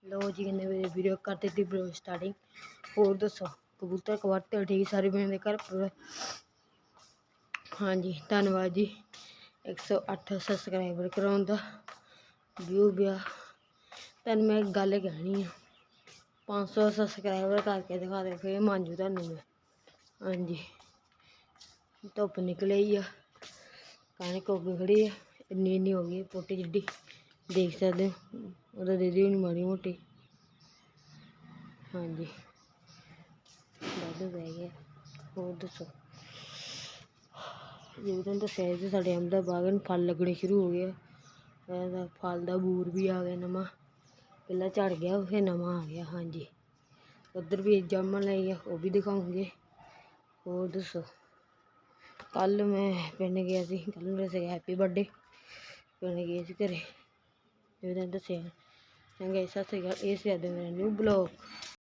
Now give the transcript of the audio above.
लो जी कहने मेरे वीडियो करते थी ब्रो स्टार्टिंग। और दसो कबूतर कबूतर ठीक सारे बने घर पर। हाँ जी धन्यवाद जी 108 सबसक्राइबर कराने का व्यू गया। तेन मैं एक गल कहनी 500 सबसक्राइबर करके दिखा दे फिर मांजू तेनू मैं। हाँ जी धुप्प निकले ही आ कनक उग खड़ी है इन्नी हो गई पोटी जिड्डी देख सकते हो दे दी होनी माड़ी मोटी। हाँ जी वाधू पै गया। होर दसो जिवें तुहानूं दस्सिया जी साडे अंब दा बाग फल लगने शुरू हो गया। फल दा बूर भी आ गया नवां पहला झड़ गया फिर नवां आ गया। हाँ जी उधर भी जामन लाई है वह भी दिखाऊंगे। और दसो कल मैं पिंड गया सी कल मेरे से हैप्पी बर्थडे पिंड गए सी घरे जिवें तुहानूं दस्सिया चंगा सत श्री अकाल। इस मेरा न्यू ब्लॉग।